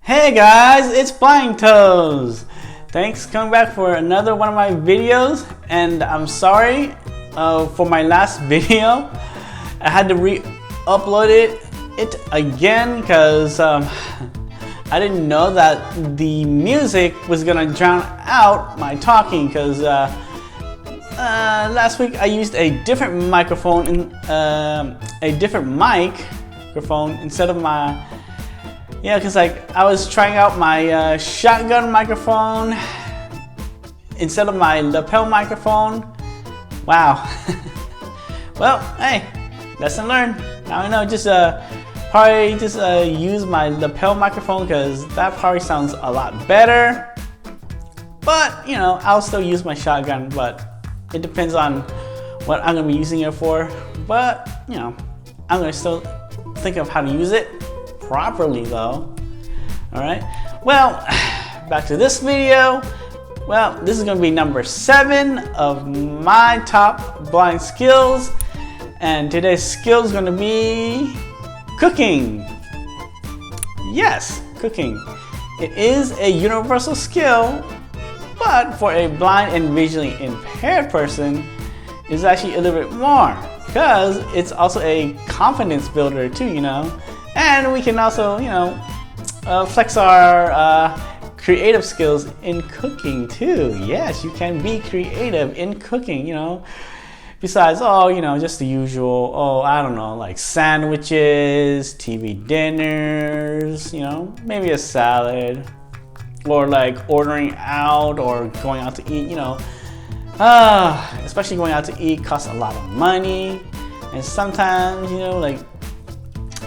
Hey guys, it's Flying Toes. Thanks for coming back for another one of my videos, and I'm sorry for my last video. I had to re-upload it again because I didn't know that the music was gonna drown out my talking, because last week I used a different microphone, a different microphone instead of my. Yeah, because I was trying out my shotgun microphone instead of my lapel microphone. Wow. Well, hey, lesson learned. Now I know. Probably just use my lapel microphone because that probably sounds a lot better. But you know, I'll still use my shotgun. But it depends on what I'm gonna be using it for. But you know, I'm gonna still think of how to use it properly though. Alright, well, back to this video. Well, this is going to be number 7 of my top blind skills, and today's skill is going to be cooking. Yes, cooking. It is a universal skill, but for a blind and visually impaired person, it's actually a little bit more, because it's also a confidence builder too, you know. And we can also, you know, flex our creative skills in cooking too. Yes, you can be creative in cooking, you know. Besides, you know, just the usual, I don't know, like sandwiches, TV dinners, you know, maybe a salad, or like ordering out or going out to eat, you know. Especially going out to eat costs a lot of money, and sometimes, you know, like,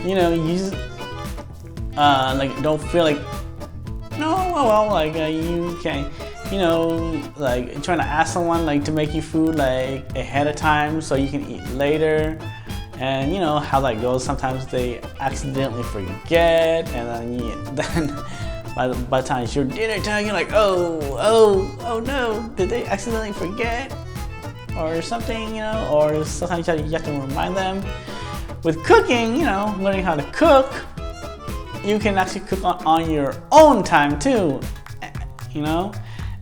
you know, you like don't feel like, you can, you know, like trying to ask someone like to make you food like ahead of time so you can eat later, and you know how that goes. Sometimes they accidentally forget, and then by the time it's your dinner time, you're like, oh no, did they accidentally forget or something, you know? Or sometimes you have to remind them. With cooking, you know, learning how to cook, you can actually cook on your own time too, you know.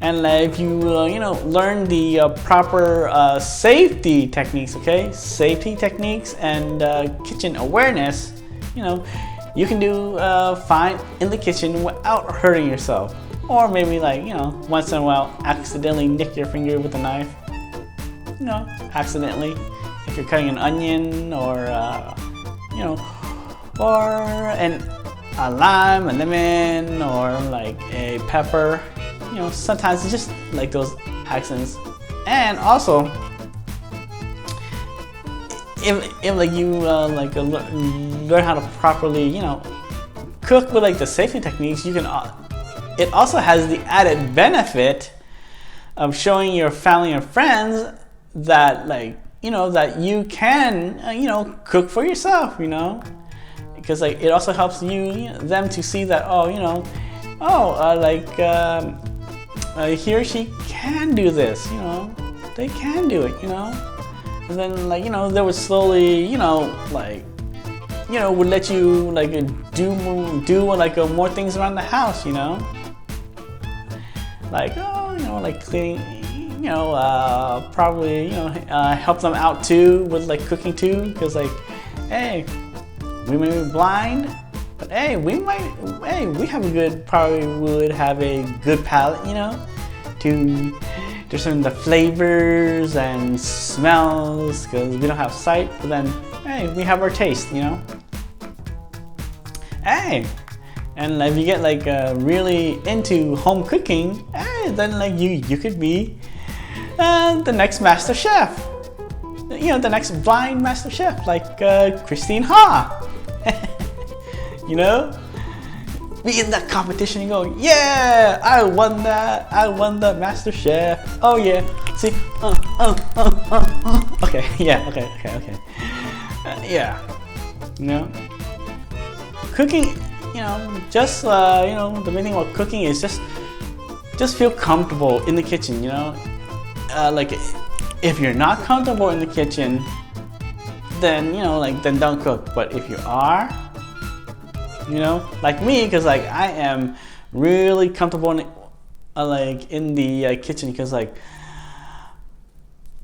And if you you know, learn the proper safety techniques, okay, safety techniques and kitchen awareness, you know, you can do fine in the kitchen without hurting yourself. Or maybe, like, you know, once in a while accidentally nick your finger with a knife, you know, accidentally. If you're cutting an onion, or you know, or a lime, a lemon, or like a pepper, you know, sometimes it's just like those accidents. And also, if like you learn how to properly, you know, cook with like the safety techniques, you can. It also has the added benefit of showing your family and friends that, like, you know, that you can, you know, cook for yourself, you know, because like it also helps them to see that, you know, he or she can do this, you know, they can do it, you know. And then, like, you know, they would slowly, you know, like, you know, would let you like do like more things around the house, you know, like, you know, like cleaning, you know, probably, you know, help them out too with like cooking too, because like, hey, we may be blind, but hey, we probably would have a good palate, you know, to discern the flavors and smells, because we don't have sight, but then, hey, we have our taste, you know. Hey, and if you get like really into home cooking, hey, then like you could be the next master chef, you know, the next blind master chef, like Christine Ha. You know, be in that competition and go, yeah, I won that master chef. Oh yeah, see, okay, yeah, okay, yeah, you know, cooking, you know, just you know, the main thing about cooking is just feel comfortable in the kitchen, you know. Like, if you're not comfortable in the kitchen, then, you know, like, then don't cook. But if you are, you know, like me, because like I am really comfortable in, like in the kitchen, because like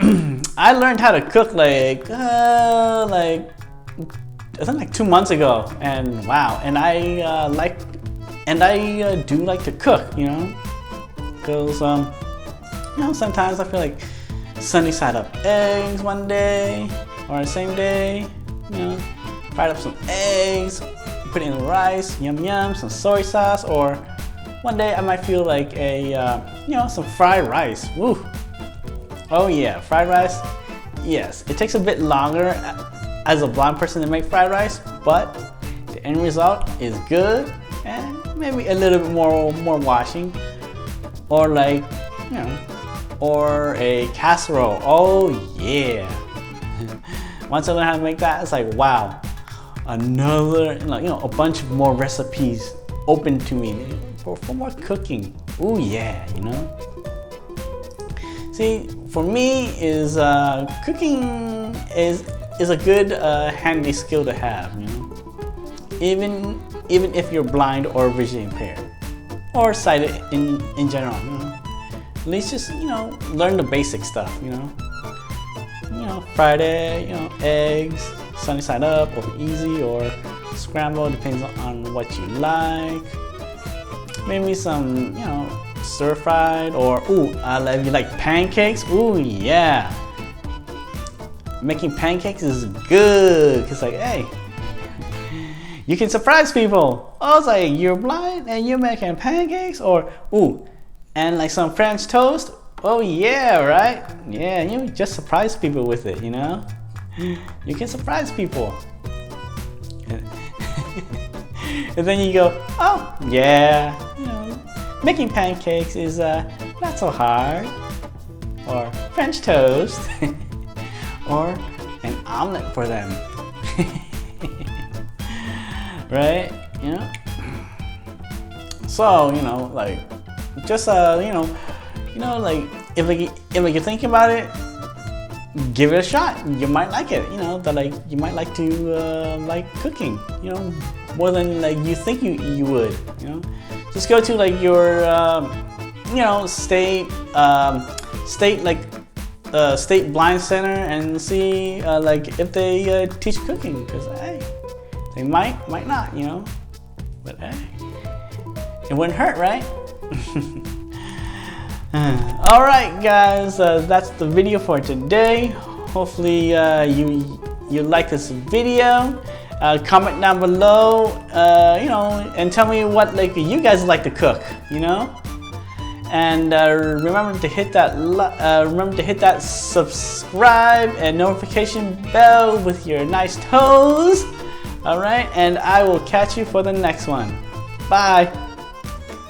I learned how to cook like I think like 2 months ago, and wow, and I do like to cook, you know, because you know, sometimes I feel like sunny side up eggs one day or the same day, you know, fried up some eggs, put it in the rice, yum yum, some soy sauce, or one day I might feel like a you know, some fried rice. Woo! Oh yeah, fried rice. Yes, it takes a bit longer as a blind person to make fried rice, but the end result is good, and maybe a little bit more washing, or like, you know, or a casserole. Oh yeah! Once I learn how to make that, it's like wow, another, you know, a bunch of more recipes open to me for more cooking. Oh yeah, you know. See, for me, is cooking is a good handy skill to have, you know. Even if you're blind or visually impaired, or sighted in general, you know. At least just, you know, learn the basic stuff, you know. You know, fried egg, you know, eggs, sunny side up, or easy, or scrambled, depends on what you like. Maybe some, you know, stir fried, or if you like pancakes, ooh yeah. Making pancakes is good, cause like, hey, you can surprise people. Oh, it's like, you're blind and you're making pancakes, or and like some French toast. Oh yeah, right? Yeah, you just surprise people with it, you know? You can surprise people. And then you go, oh yeah, you know, making pancakes is not so hard. Or French toast. Or an omelet for them. Right? You know? So, you know, like, just you know, like, if you think about it, give it a shot. You might like it, you know, that like you might like to like cooking, you know, more than like you think you would, you know. Just go to like your you know, state blind center and see like if they teach cooking, because hey, they might not, you know, but hey, it wouldn't hurt, right? All right, guys, that's the video for today. Hopefully you like this video. Comment down below, you know, and tell me what like you guys like to cook, you know. And remember to hit that subscribe and notification bell with your nice toes. All right, and I will catch you for the next one. Bye.